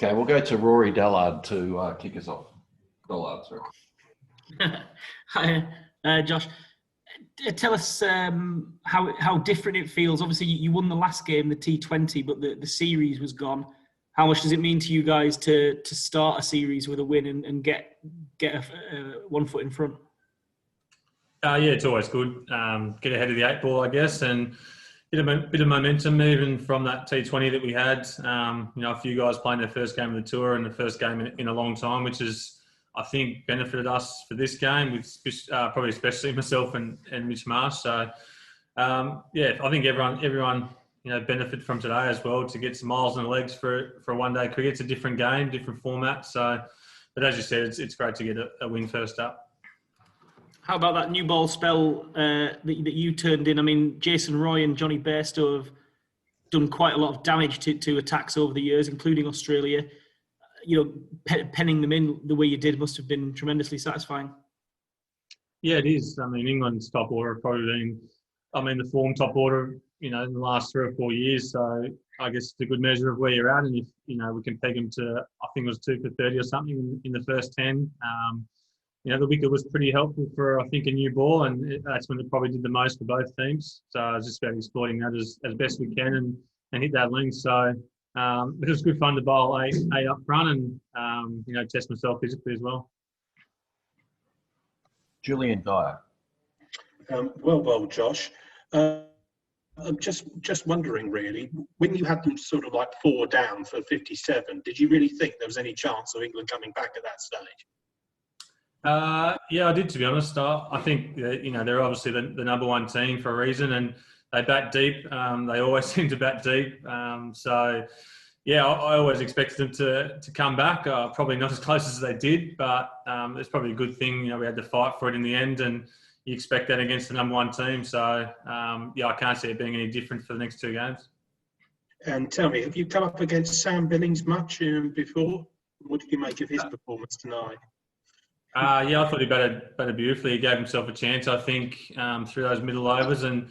Okay, we'll go to Rory Dallard to kick us off. Dallard, sorry. Hi, Josh. Tell us how different it feels. Obviously, you won the last game, the T20, but the series was gone. How much does it mean to you guys to start a series with a win and get one foot in front? Yeah, it's always good. Get ahead of the 8 ball, I guess, and get a bit of momentum even from that T20 that we had. A few guys playing their first game of the tour and the first game in a long time, which is, I think, benefited us for this game, with probably especially myself and Mitch Marsh. So, I think everyone benefit from today as well, to get some miles in the legs for one-day cricket. It's a different game, different format. So, but as you said, it's great to get a win first up. How about that new ball spell that you turned in? I mean, Jason Roy and Johnny Bairstow have done quite a lot of damage to attacks over the years, including Australia. Penning them in the way you did must have been tremendously satisfying. Yeah, it is. I mean, England's top order have probably been, the form top order, in the last 3 or 4 years. So I guess it's a good measure of where you're at. And if, we can peg them to, I think it was 2 for 30 or something in the first 10. The wicket was pretty helpful for, I think, a new ball, and that's when it probably did the most for both teams. So I was just about exploiting that as best we can and hit that length. So it was good fun to bowl eight up front and, test myself physically as well. Julian Dyer. Well bowled, Josh. I'm just wondering, really, when you had them sort of like 4 down for 57, did you really think there was any chance of England coming back at that stage? I did, to be honest. I think they're obviously the number one team for a reason, and they bat deep. They always seem to bat deep. I always expected them to come back. Probably not as close as they did, but it's probably a good thing. We had to fight for it in the end, and you expect that against the number one team. So I can't see it being any different for the next 2 games. And tell me, have you come up against Sam Billings much before? What did you make of his performance tonight? I thought he batted beautifully. He gave himself a chance, I think, through those middle overs, and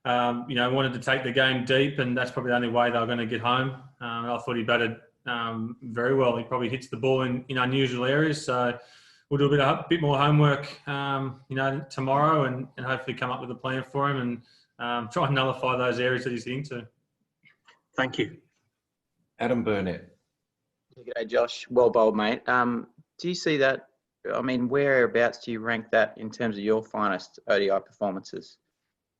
wanted to take the game deep, and that's probably the only way they were going to get home. I thought he batted very well. He probably hits the ball in unusual areas, so we'll do a bit more homework, tomorrow, and hopefully come up with a plan for him and try and nullify those areas that he's into. Thank you. Adam Burnett. G'day, Josh. Well bowled, mate. Do you see that? I mean, whereabouts do you rank that in terms of your finest ODI performances?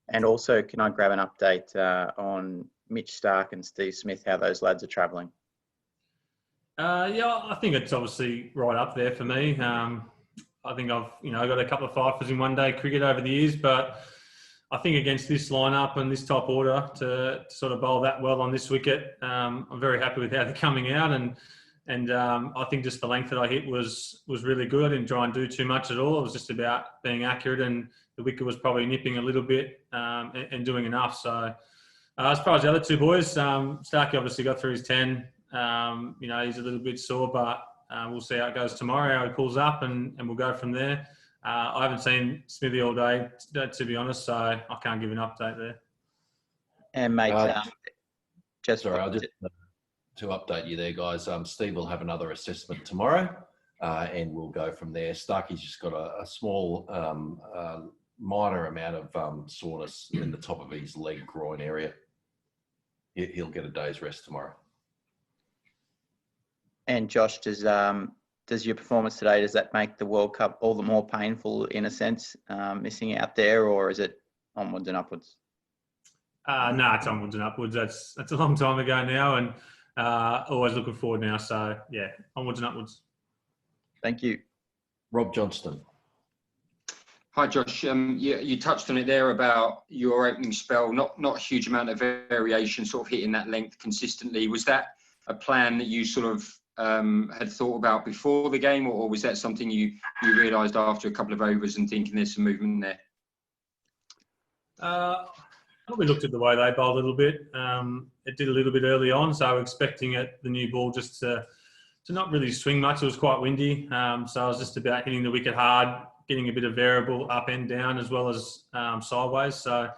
And also, can I grab an update on Mitch Starc and Steve Smith, how those lads are travelling? I think it's obviously right up there for me. I think I've got a couple of fifers in one-day cricket over the years, but I think against this lineup and this top order to sort of bowl that well on this wicket, I'm very happy with how they're coming out, and I think just the length that I hit was really good. I didn't try and do too much at all. It was just about being accurate, and the wicket was probably nipping a little bit and doing enough. So as far as the other 2 boys, Starkey obviously got through his 10. He's a little bit sore, but we'll see how it goes tomorrow, how he pulls up, and we'll go from there. I haven't seen Smithy all day, to be honest, so I can't give an update there. And mate, to update you there, guys, Steve will have another assessment tomorrow, and we'll go from there. Starkey's just got a small, minor amount of soreness in the top of his leg groin area. He'll get a day's rest tomorrow. And Josh, does your performance today, does that make the World Cup all the more painful in a sense, missing out there, or is it onwards and upwards? No, it's onwards and upwards. That's a long time ago now, and always looking forward now. So yeah, onwards and upwards. Thank you. Rob Johnston. Hi, Josh. You touched on it there about your opening spell. Not a huge amount of variation, sort of hitting that length consistently. Was that a plan that you sort of had thought about before the game, or was that something you realised after a couple of overs and thinking there's some movement there? We looked at the way they bowled a little bit. It did a little bit early on, so I was expecting the new ball just to not really swing much. It was quite windy, so I was just about hitting the wicket hard, getting a bit of variable up and down as well as sideways. So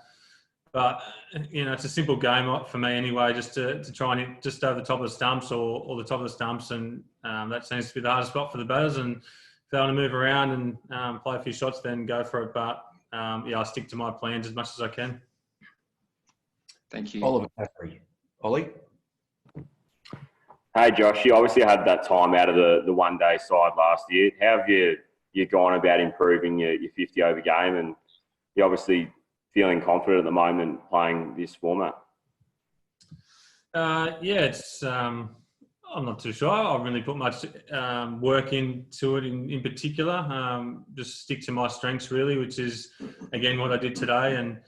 But it's a simple game for me anyway, just to try and hit just over the top of the stumps or the top of the stumps, and that seems to be the hardest spot for the batters. And if they want to move around and play a few shots, then go for it. But I stick to my plans as much as I can. Thank you. Oliver Caffrey. Ollie? Hey Josh, you obviously had that time out of the one-day side last year. How have you gone about improving your 50 over game, and you're obviously feeling confident at the moment playing this format? It's I'm not too sure. I haven't really put much work into it in particular. Just stick to my strengths really, which is again what I did today, and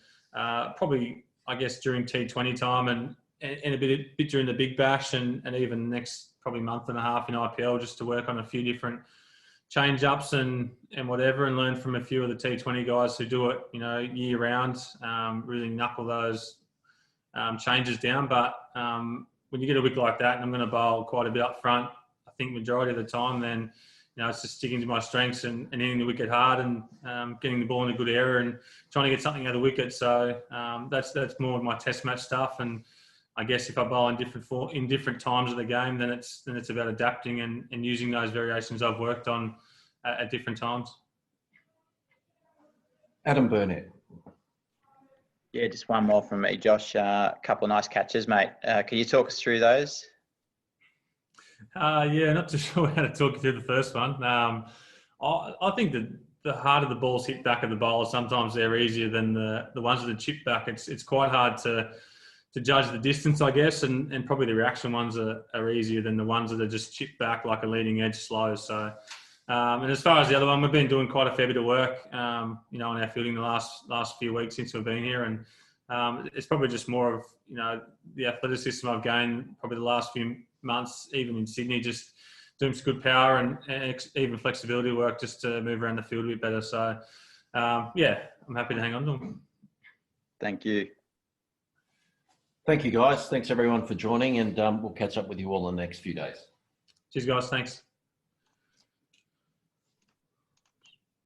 probably I guess during T20 time and a bit during the Big Bash and even next probably month and a half in IPL, just to work on a few different change ups and whatever, and learn from a few of the T20 guys who do it, year round. Really knuckle those changes down. But when you get a wicket like that, and I'm going to bowl quite a bit up front, I think majority of the time, then it's just sticking to my strengths and hitting the wicket hard and getting the ball in a good area and trying to get something out of the wicket. So that's more of my test match stuff. And I guess if I bowl in different times of the game, then it's about adapting and using those variations I've worked on at different times. Adam Burnett. Yeah, just one more from me, Josh. A couple of nice catches, mate. Can you talk us through those? Not too sure how to talk you through the first one. I think that the harder the balls hit back of the bowler, sometimes they're easier than the ones that are chipped back. It's quite hard to judge the distance, I guess, and probably the reaction ones are easier than the ones that are just chipped back like a leading edge slow. So, and as far as the other one, we've been doing quite a fair bit of work, on our fielding the last few weeks since we've been here, and it's probably just more of the athleticism I've gained probably the last few months, even in Sydney, just doing some good power and even flexibility work just to move around the field a bit better. So, I'm happy to hang on to them. Thank you. Thank you, guys. Thanks, everyone, for joining, and we'll catch up with you all in the next few days. Cheers, guys. Thanks.